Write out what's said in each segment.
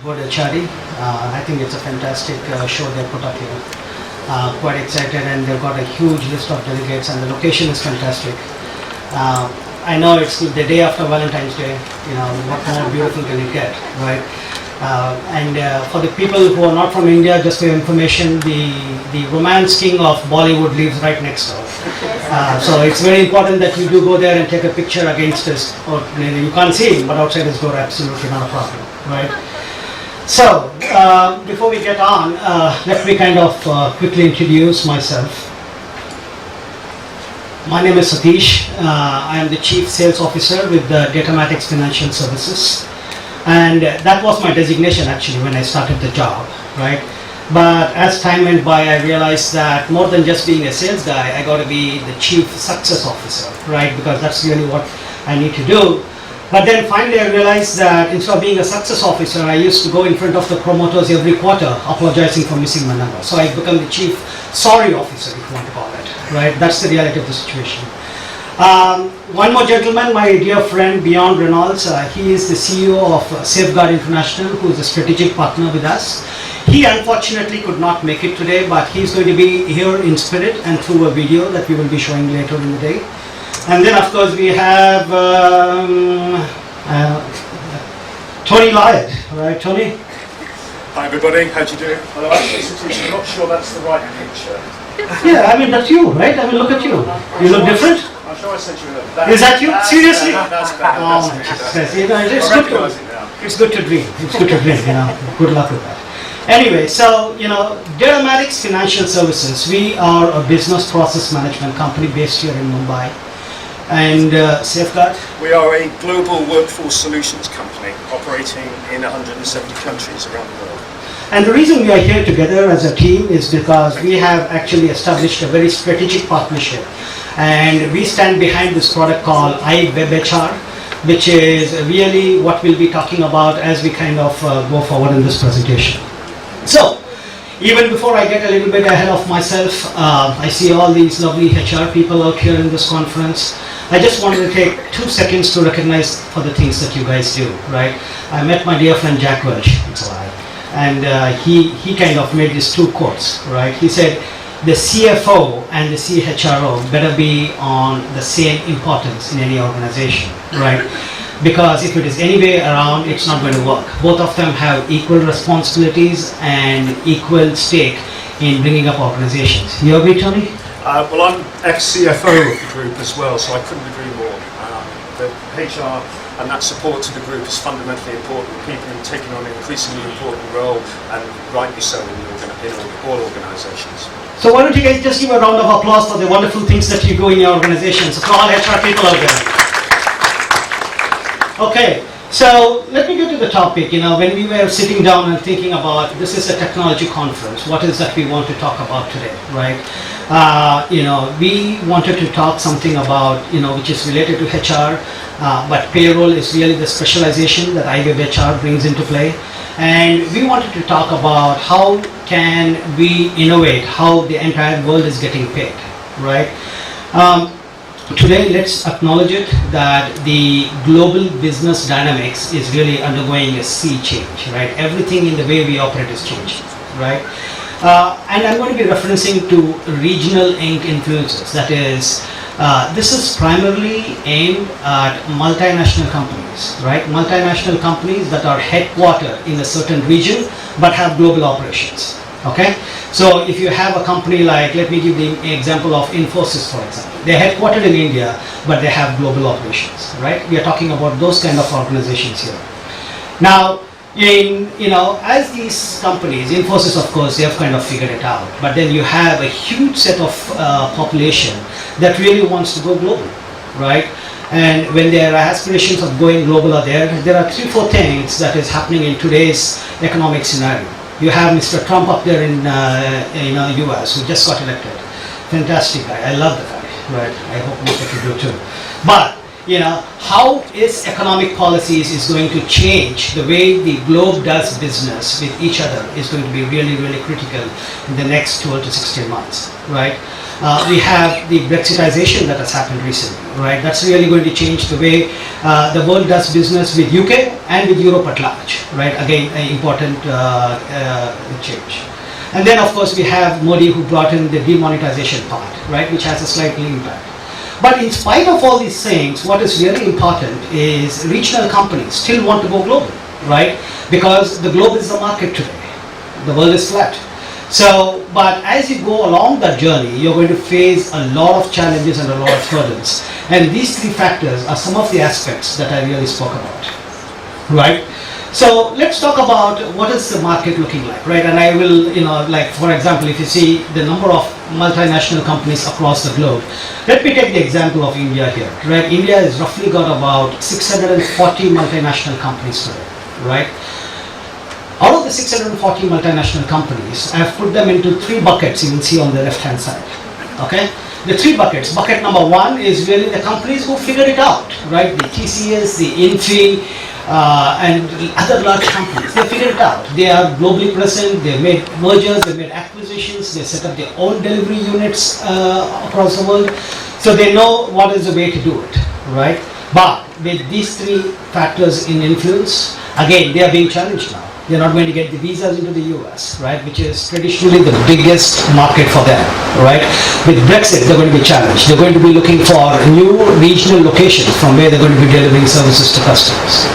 World HRD. I think it's a fantastic show they put up here. Quite excited, and they've got a huge list of delegates, and the location is fantastic. I know it's the day after Valentine's Day. You know, what more beautiful can it get, right? For the people who are not from India, just for your information, the romance king of Bollywood lives right next door. So it's very important that you do go there and take a picture against us. Or you can't see him, but outside his door, absolutely not a problem, right? So before we get on, let me kind of quickly introduce myself. My name is Satish. I am the Chief Sales Officer with the Datamatics Financial Services. And that was my designation actually when I started the job, right? But as time went by, I realized that more than just being a sales guy, I got to be the Chief Success Officer, right? Because that's really what I need to do. But then finally I realized that instead of being a success officer, I used to go in front of the promoters every quarter apologizing for missing my number. So I become the Chief Sorry Officer, if you want to call it, right? That's the reality of the situation. One more gentleman, my dear friend Beyond Reynolds, he is the CEO of Safeguard International, who is a strategic partner with us. He unfortunately could not make it today, but he's going to be here in spirit and through a video that we will be showing later in the day. And then of course we have Tony Lloyd, right Tony? Hi everybody, how do you do? Hello, actually Satish, I'm not sure that's the right picture. Yeah, I mean that's you, right? I mean look at you. You look different. I'm sure I sent you a Is that you? Seriously? That's better. Oh my goodness. You know, it's good to dream. It's good to dream, you know. Good luck with that. Anyway, so, you know, Datamatics Financial Services, we are a business process management company based here in Mumbai. And Safeguard? We are a global workforce solutions company operating in 170 countries around the world. And the reason we are here together as a team is because we have actually established a very strategic partnership. And we stand behind this product called iWebHR, which is really what we'll be talking about as we kind of go forward in this presentation. So, even before I get a little bit ahead of myself, I see all these lovely HR people out here in this conference. I just wanted to take 2 seconds to recognize for the things that you guys do, right? I met my dear friend Jack Welch, it's a lie, and he kind of made these 2 quotes, right? He said, the CFO and the CHRO better be on the same importance in any organization, right? Because if it is any way around, it's not going to work. Both of them have equal responsibilities and equal stake in bringing up organizations. You agree, Tony? Well, I'm ex-CFO of the group as well, so I couldn't agree more. The HR and that support to the group is fundamentally important. People are taking on an increasingly important role, and rightly so in all organizations. So why don't you guys just give a round of applause for the wonderful things that you do in your organizations. So for all HR people out there. Okay, so let me get to the topic. You know, when we were sitting down and thinking about this is a technology conference, what is that we want to talk about today, right? You know, we wanted to talk something about, you know, which is related to HR, but payroll is really the specialization that iWebHR brings into play. And we wanted to talk about how can we innovate, how the entire world is getting paid, right? Today, let's acknowledge it that the global business dynamics is really undergoing a sea change, right? Everything in the way we operate is changing, right? And I'm going to be referencing to regional influences. That is, this is primarily aimed at multinational companies, right? Multinational companies that are headquartered in a certain region but have global operations. Okay, so if you have a company like, let me give the example of Infosys, for example. They're headquartered in India, but they have global operations, right? We are talking about those kind of organizations here. Now, as these companies, Infosys, of course, they have kind of figured it out. But then you have a huge set of population that really wants to go global, right? And when their aspirations of going global are there are 3-4 things that is happening in today's economic scenario. You have Mr. Trump up there in US who just got elected. Fantastic guy. I love the guy, right? I hope most of you do too. But, you know, how is economic policies is going to change the way the globe does business with each other is going to be really, really critical in the next 12 to 16 months, right? We have the Brexitization that has happened recently. right? That's really going to change the way the world does business with UK and with Europe at large, right? Again, an important change. And then, of course, we have Modi, who brought in the demonetization part, right, which has a slight impact. But in spite of all these things, what is really important is regional companies still want to go global, right? Because the globe is the market today. The world is flat. So, but as you go along that journey, you're going to face a lot of challenges and a lot of hurdles. And these three factors are some of the aspects that I really spoke about, right? So let's talk about what is the market looking like, right? And I will, like for example, if you see the number of multinational companies across the globe, let me take the example of India here, right? India has roughly got about 640 multinational companies today, right? Out of the 640 multinational companies, I have put them into three buckets you will see on the left hand side, okay? The three buckets. Bucket number one is really the companies who figured it out, right? The TCS, the Infi, and other large companies. They figured it out. They are globally present, they made mergers, they made acquisitions, they set up their own delivery units across the world. So they know what is the way to do it, right? But with these three factors in influence, again, they are being challenged now. They're not going to get the visas into the US, right, which is traditionally the biggest market for them, right? With Brexit, they're going to be challenged. They're going to be looking for new regional locations from where they're going to be delivering services to customers.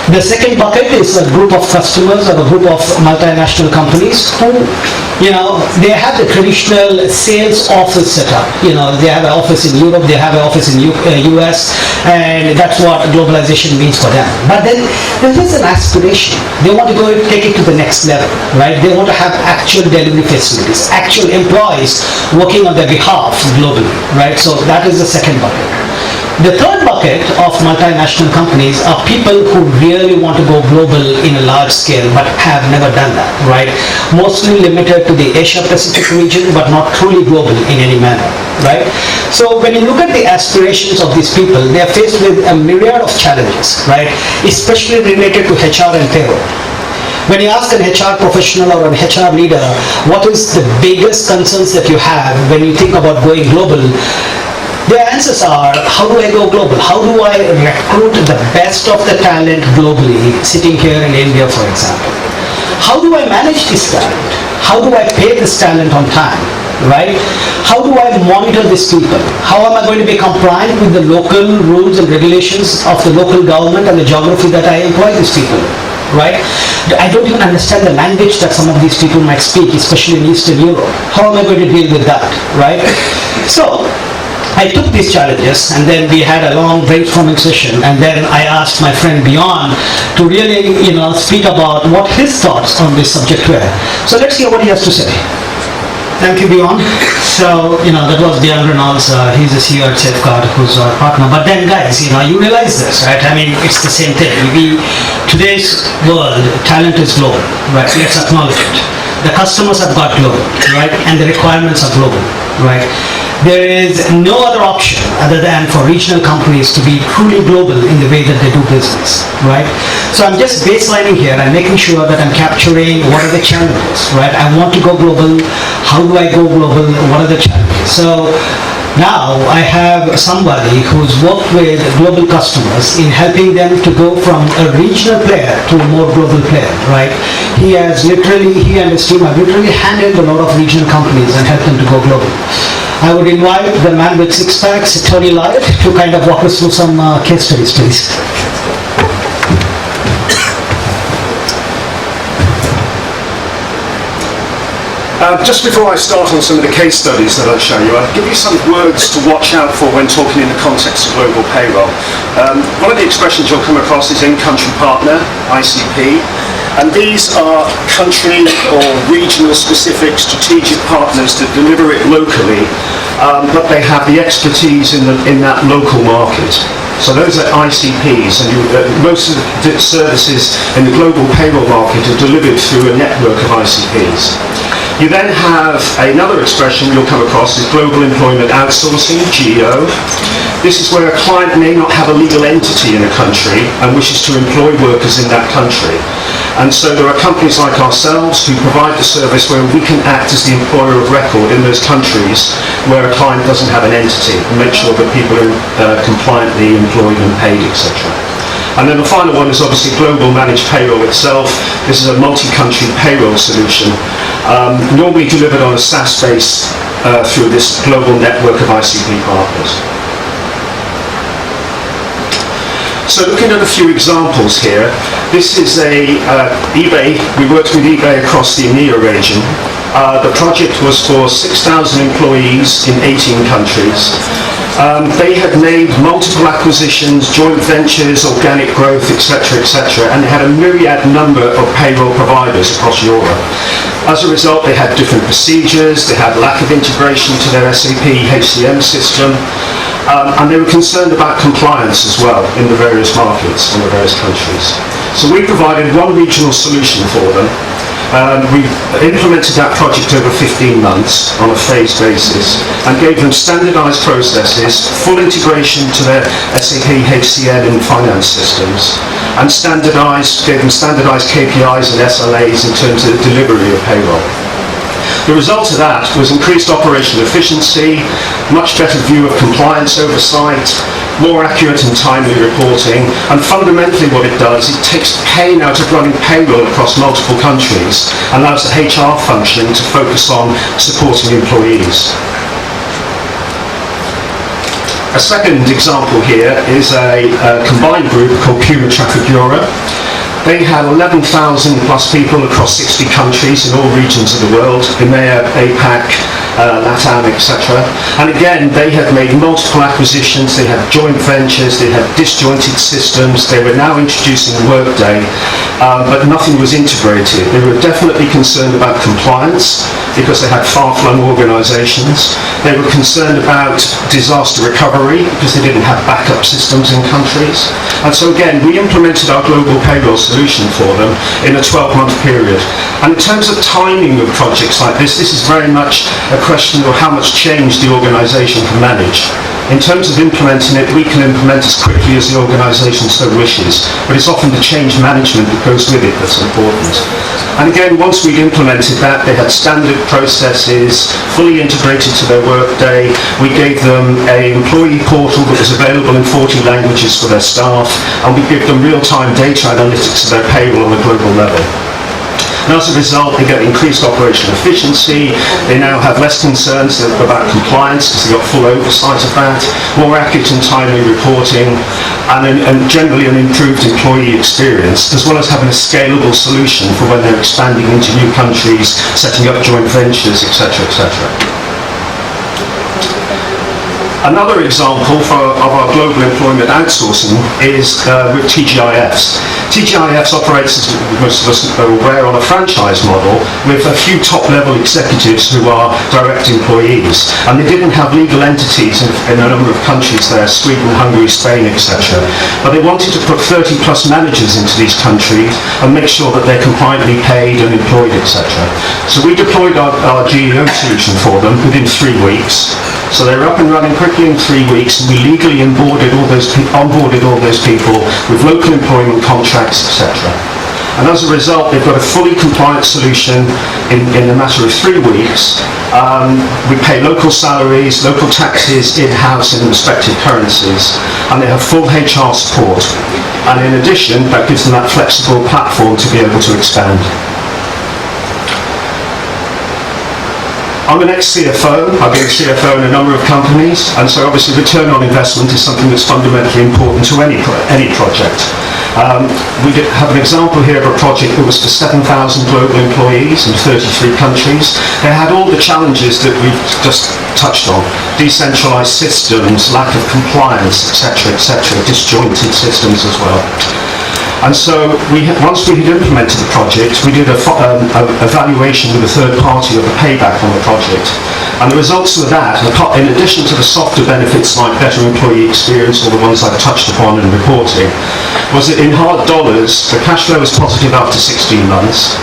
The second bucket is a group of customers or a group of multinational companies who, they have the traditional sales office set up. They have an office in Europe, they have an office in US, and that's what globalization means for them. But then there is an aspiration. They want to go and take it to the next level, right? They want to have actual delivery facilities, actual employees working on their behalf globally, right? So that is the second bucket. The third bucket of multinational companies are people who really want to go global in a large scale but have never done that, right? Mostly limited to the Asia Pacific region but not truly global in any manner, right? So when you look at the aspirations of these people, they are faced with a myriad of challenges, right? Especially related to HR and payroll. When you ask an HR professional or an HR leader, what is the biggest concerns that you have when you think about going global? Their answers are, how do I go global? How do I recruit the best of the talent globally, sitting here in India, for example? How do I manage this talent? How do I pay this talent on time, right? How do I monitor these people? How am I going to be compliant with the local rules and regulations of the local government and the geography that I employ these people in, right? I don't even understand the language that some of these people might speak, especially in Eastern Europe. How am I going to deal with that, right? So, I took these challenges and then we had a long brainstorming session, and then I asked my friend Beyond to really, speak about what his thoughts on this subject were. So let's hear what he has to say. Thank you, Beyond. So, that was Beyond Reynolds. He's the CEO at Safeguard, who's our partner. But then, guys, you realize this, right? I mean, it's the same thing. Today's world, talent is global, right? Let's acknowledge it. The customers have got global, right? And the requirements are global, right? There is no other option other than for regional companies to be truly global in the way that they do business, right? So I'm just baselining here. I'm making sure that I'm capturing what are the challenges, right? I want to go global. How do I go global? What are the challenges? So now I have somebody who's worked with global customers in helping them to go from a regional player to a more global player, right? He and his team have literally handled a lot of regional companies and helped them to go global. I would invite the man with six packs, Tony Lloyd, to kind of walk us through some case studies, please. Just before I start on some of the case studies that I'll show you, I'll give you some words to watch out for when talking in the context of global payroll. One of the expressions you'll come across is in-country partner, ICP. And these are country or regional specific strategic partners that deliver it locally, but they have the expertise in that local market. So those are ICPs, and most of the services in the global payroll market are delivered through a network of ICPs. You then have another expression you'll come across is global employment outsourcing, GEO. This is where a client may not have a legal entity in a country and wishes to employ workers in that country. And so there are companies like ourselves who provide the service where we can act as the employer of record in those countries where a client doesn't have an entity and make sure that people are compliantly employed and paid, etc. And then the final one is obviously global managed payroll itself. This is a multi-country payroll solution, normally delivered on a SaaS base through this global network of ICP partners. So looking at a few examples here, this is eBay. We worked with eBay across the EMEA region. The project was for 6,000 employees in 18 countries. They had made multiple acquisitions, joint ventures, organic growth, etc., etc., and they had a myriad number of payroll providers across Europe. As a result, they had different procedures, they had lack of integration to their SAP HCM system, and they were concerned about compliance as well in the various markets in the various countries. So we provided one regional solution for them. We implemented that project over 15 months on a phased basis and gave them standardized processes, full integration to their SAP HCM and finance systems, and gave them standardized KPIs and SLAs in terms of the delivery of payroll. The result of that was increased operational efficiency, much better view of compliance oversight, more accurate and timely reporting, and fundamentally what it does, it takes pain out of running payroll across multiple countries and allows the HR function to focus on supporting employees. A second example here is a combined group called Puma Traffic Europe. They had 11,000 plus people across 60 countries in all regions of the world, EMEA, APAC, LATAM, etc. And again, they had made multiple acquisitions, they had joint ventures, they had disjointed systems, they were now introducing Workday, but nothing was integrated. They were definitely concerned about compliance because they had far-flung organizations. They were concerned about disaster recovery because they didn't have backup systems in countries. And so again, we implemented our global payroll solution for them in a 12-month period. And in terms of timing of projects like this is very much a question of how much change the organization can manage. In terms of implementing it, we can implement as quickly as the organisation so wishes, but it's often the change management that goes with it that's important. And again, once we'd implemented that, they had standard processes, fully integrated to their workday. We gave them an employee portal that was available in 40 languages for their staff, and we give them real-time data analytics of their payroll on a global level. And as a result, they get increased operational efficiency, they now have less concerns about compliance because they've got full oversight of that, more accurate and timely reporting, and generally an improved employee experience, as well as having a scalable solution for when they're expanding into new countries, setting up joint ventures, etc., etc. Another example of our global employment outsourcing is with TGIFs. TGIFs operates, as most of us are aware, on a franchise model with a few top-level executives who are direct employees. And they didn't have legal entities in a number of countries there, Sweden, Hungary, Spain, etc. But they wanted to put 30-plus managers into these countries and make sure that they're compliantly paid and employed, etc. So we deployed our GEO solution for them within 3 weeks. So they were up and running quickly in 3 weeks, and we legally onboarded all those people with local employment contracts, etc. And as a result, they've got a fully compliant solution in a matter of 3 weeks. We pay local salaries, local taxes in-house in respective currencies, and they have full HR support. And in addition, that gives them that flexible platform to be able to expand. I'm an ex-CFO. I've been CFO in a number of companies, and so obviously return on investment is something that's fundamentally important to any project. We have an example here of a project that was for 7,000 global employees in 33 countries. They had all the challenges that we've just touched on: decentralized systems, lack of compliance, etc., etc., disjointed systems as well. And so once we had implemented the project, we did a evaluation with a third party of the payback on the project. And the results of that, in addition to the softer benefits like better employee experience, or the ones I've touched upon in reporting, was that in hard dollars, the cash flow was positive after 16 months.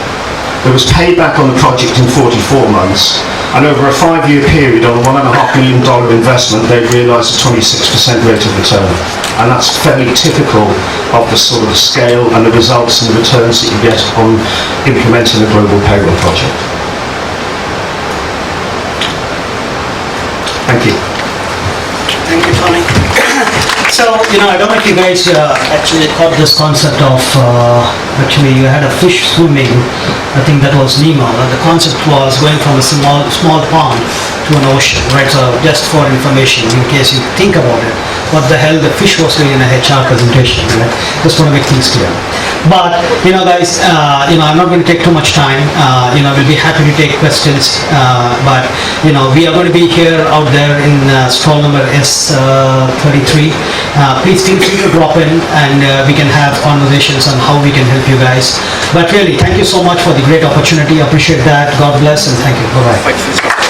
There was payback on the project in 44 months, and over a 5-year period on a $1.5 million investment, they realised a 26% rate of return. And that's fairly typical of the sort of scale and the results and the returns that you get on implementing a global payroll project. Thank you. Thank you, Tony. So, I don't know if you guys actually caught this concept of, actually you had a fish swimming, I think that was Nemo. The concept was going from a small pond to an ocean, right? So just for information, in case you think about it, what the hell the fish was doing in a HR presentation, right? Just want to make things clear. But, guys, I'm not going to take too much time. We'll be happy to take questions. But, we are going to be here out there in stall number S33. Please feel free to drop in and we can have conversations on how we can help you guys. But really, thank you so much for the great opportunity. I appreciate that. God bless and thank you. Bye-bye. Thank you.